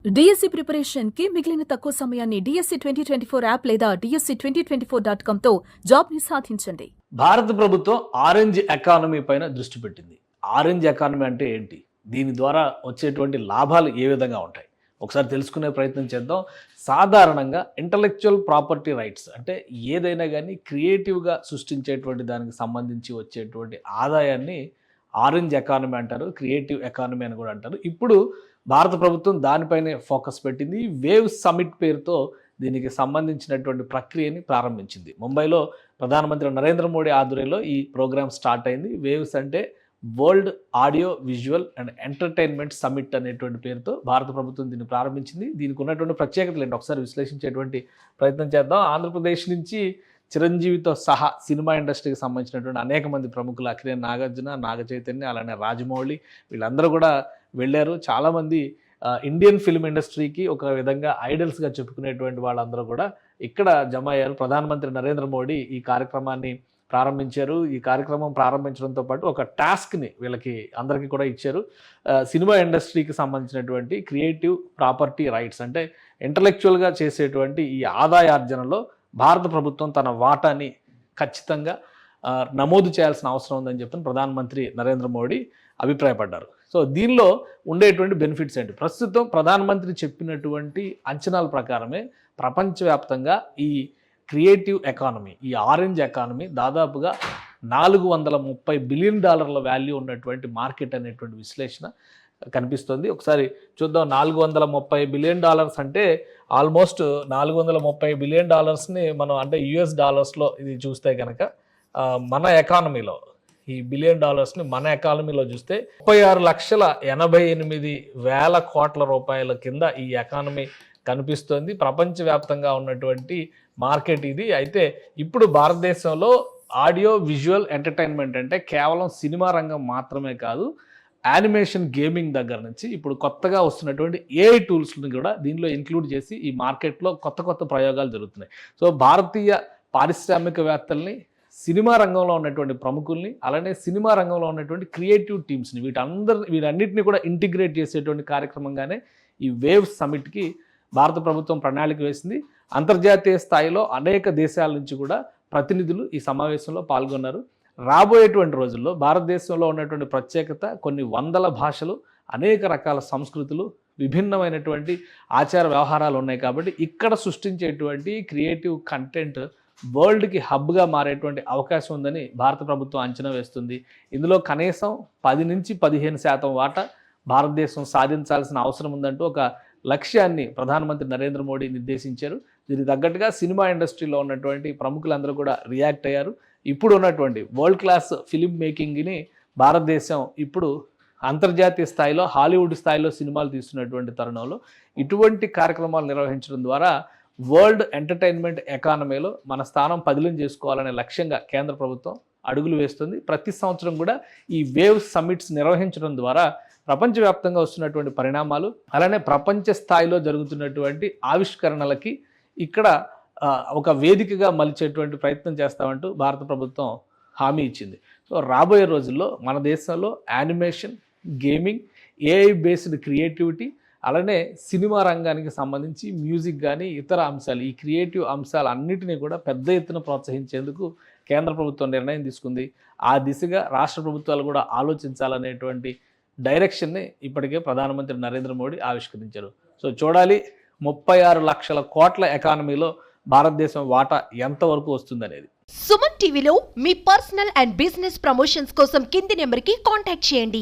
DSC preparation కి మిగిలిన తక్కువ సమయాన్ని డిఎస్సి 2024 యాప్ లేదా DSC2024.com తో జాబ్ ని సాధించండి. భారత ప్రభుత్వం ఆరెంజ్ ఎకానమీ పైన దృష్టి పెట్టింది. ఆరెంజ్ ఎకానమీ అంటే ఏంటి? దీని ద్వారా వచ్చేటువంటి లాభాలు ఏ విధంగా ఉంటాయి? ఒకసారి తెలుసుకునే ప్రయత్నం చేద్దాం. సాధారణంగా ఇంటలెక్చువల్ ప్రాపర్టీ రైట్స్ అంటే ఏదైనా కానీ క్రియేటివ్గా సృష్టించేటువంటి దానికి సంబంధించి వచ్చేటువంటి ఆదాయాన్ని ఆరెంజ్ ఎకానమీ అంటారు, క్రియేటివ్ ఎకానమీ అని కూడా అంటారు. ఇప్పుడు భారత ప్రభుత్వం దానిపైనే ఫోకస్ పెట్టింది. వేవ్ సమిట్ పేరుతో దీనికి సంబంధించినటువంటి ప్రక్రియని ప్రారంభించింది. ముంబైలో ప్రధానమంత్రి నరేంద్ర మోడీ ఆధ్వర్యంలో ఈ ప్రోగ్రామ్ స్టార్ట్ అయింది. వేవ్స్ అంటే world audio visual and entertainment summit అనేటువంటి పేరుతో భారత ప్రభుత్వం దీన్ని ప్రారంభించింది. దీనికి ఉన్నటువంటి ప్రత్యేకతలు ఏంటి ఒకసారి విశ్లేషించేటువంటి ప్రయత్నం చేద్దాం. ఆంధ్రప్రదేశ్ నుంచి చిరంజీవితో సహా సినిమా ఇండస్ట్రీకి సంబంధించినటువంటి అనేక మంది ప్రముఖులు, అక్కినేని నాగార్జున, నాగ చైతన్య, అలానే రాజమౌళి వీళ్ళందరూ కూడా వెళ్ళారు. చాలామంది ఇండియన్ ఫిల్మ్ ఇండస్ట్రీకి ఒక విధంగా ఐడల్స్గా చెప్పుకునేటువంటి వాళ్ళందరూ కూడా ఇక్కడ జమ అయ్యారు. ప్రధానమంత్రి నరేంద్ర మోడీ ఈ కార్యక్రమాన్ని ప్రారంభించారు. ఈ కార్యక్రమం ప్రారంభించడంతో పాటు ఒక టాస్క్ని వీళ్ళకి అందరికీ కూడా ఇచ్చారు. సినిమా ఇండస్ట్రీకి సంబంధించినటువంటి క్రియేటివ్ ప్రాపర్టీ రైట్స్ అంటే ఇంటలెక్చువల్గా చేసేటువంటి ఈ ఆదాయార్జనలో భారత ప్రభుత్వం తన వాటాని ఖచ్చితంగా నమోదు చేయాల్సిన అవసరం ఉందని చెప్పి ప్రధానమంత్రి నరేంద్ర మోడీ అభిప్రాయపడ్డారు. సో దీనిలో ఉండేటువంటి బెనిఫిట్స్ ఏంటి? ప్రస్తుతం ప్రధానమంత్రి చెప్పినటువంటి అంచనాల ప్రకారమే ప్రపంచవ్యాప్తంగా ఈ క్రియేటివ్ ఎకానమీ, ఈ ఆరెంజ్ ఎకానమీ దాదాపుగా $430 బిలియన్ వాల్యూ ఉన్నటువంటి మార్కెట్ అనేటువంటి విశ్లేషణ కనిపిస్తుంది. ఒకసారి చూద్దాం. $430 బిలియన్ అంటే ఆల్మోస్ట్ $430 బిలియన్ మనం అంటే US డాలర్స్లో ఇది చూస్తే కనుక మన ఎకానమీలో ఈ బిలియన్ డాలర్స్ని మన ఎకానమీలో చూస్తే 36,88,000 కోట్ల రూపాయల కింద ఈ ఎకానమీ కనిపిస్తుంది. ప్రపంచవ్యాప్తంగా ఉన్నటువంటి మార్కెట్ ఇది. అయితే ఇప్పుడు భారతదేశంలో ఆడియో విజువల్ ఎంటర్టైన్మెంట్ అంటే కేవలం సినిమా రంగం మాత్రమే కాదు, యానిమేషన్, గేమింగ్ దగ్గర నుంచి ఇప్పుడు కొత్తగా వస్తున్నటువంటి AI టూల్స్ని కూడా దీనిలో ఇంక్లూడ్ చేసి ఈ మార్కెట్లో కొత్త ప్రయోగాలు జరుగుతున్నాయి. సో భారతీయ పారిశ్రామికవేత్తల్ని, సినిమా రంగంలో ఉన్నటువంటి ప్రముఖుల్ని, అలానే సినిమా రంగంలో ఉన్నటువంటి క్రియేటివ్ టీమ్స్ని వీటన్నిటిని కూడా ఇంటిగ్రేట్ చేసేటువంటి కార్యక్రమంగానే ఈ వేవ్ సమిట్కి భారత ప్రభుత్వం ప్రణాళిక వేసింది. అంతర్జాతీయ స్థాయిలో అనేక దేశాల నుంచి కూడా ప్రతినిధులు ఈ సమావేశంలో పాల్గొన్నారు. రాబోయేటువంటి రోజుల్లో భారతదేశంలో ఉన్నటువంటి ప్రత్యేకత, కొన్ని వందల భాషలు, అనేక రకాల సంస్కృతులు, విభిన్నమైనటువంటి ఆచార వ్యవహారాలు ఉన్నాయి. కాబట్టి ఇక్కడ సృష్టించేటువంటి క్రియేటివ్ కంటెంట్ వరల్డ్కి హబ్గా మారేటువంటి అవకాశం ఉందని భారత ప్రభుత్వం అంచనా వేస్తుంది. ఇందులో కనీసం 10 నుంచి 15% వాటా భారతదేశం సాధించాల్సిన అవసరం ఉందంటూ ఒక లక్ష్యాన్ని ప్రధానమంత్రి నరేంద్ర మోడీ నిర్దేశించారు. దీనికి తగ్గట్టుగా సినిమా ఇండస్ట్రీలో ఉన్నటువంటి ప్రముఖులందరూ కూడా రియాక్ట్ అయ్యారు. ఇప్పుడు ఉన్నటువంటి వరల్డ్ క్లాస్ ఫిలిం మేకింగ్ని భారతదేశం ఇప్పుడు అంతర్జాతీయ స్థాయిలో, హాలీవుడ్ స్థాయిలో సినిమాలు తీస్తున్నటువంటి తరుణంలో ఇటువంటి కార్యక్రమాలు నిర్వహించడం ద్వారా వరల్డ్ ఎంటర్టైన్మెంట్ ఎకానమీలో మన స్థానం పదిలం చేసుకోవాలనే లక్ష్యంగా కేంద్ర ప్రభుత్వం అడుగులు వేస్తుంది. ప్రతి సంవత్సరం కూడా ఈ వేవ్ సమిట్స్ నిర్వహించడం ద్వారా ప్రపంచవ్యాప్తంగా వస్తున్నటువంటి పరిణామాలు, అలానే ప్రపంచ స్థాయిలో జరుగుతున్నటువంటి ఆవిష్కరణలకి ఇక్కడ ఒక వేదికగా మలిచేటువంటి ప్రయత్నం చేస్తామంటూ భారత ప్రభుత్వం హామీ ఇచ్చింది. సో రాబోయే రోజుల్లో మన దేశంలో animation, gaming, AI based creativity, అలానే సినిమా రంగానికి సంబంధించి మ్యూజిక్ కానీ ఇతర అంశాలు, ఈ క్రియేటివ్ అంశాలు అన్నిటినీ కూడా పెద్ద ఎత్తున ప్రోత్సహించేందుకు కేంద్ర ప్రభుత్వం నిర్ణయం తీసుకుంది. ఆ దిశగా రాష్ట్ర ప్రభుత్వాలు కూడా ఆలోచించాలనేటువంటి డైరెక్షన్ని ఇప్పటికే ప్రధానమంత్రి నరేంద్ర మోడీ ఆవిష్కరించారు. సో చూడాలి 36 లక్షల కోట్ల ఎకానమీలో భారతదేశం వాటా ఎంతవరకు వస్తుందనేది. సుమన్ టీవీలో మీ పర్సనల్ అండ్ బిజినెస్ ప్రమోషన్స్ కోసం కింది నెంబర్కి కాంటాక్ట్ చేయండి.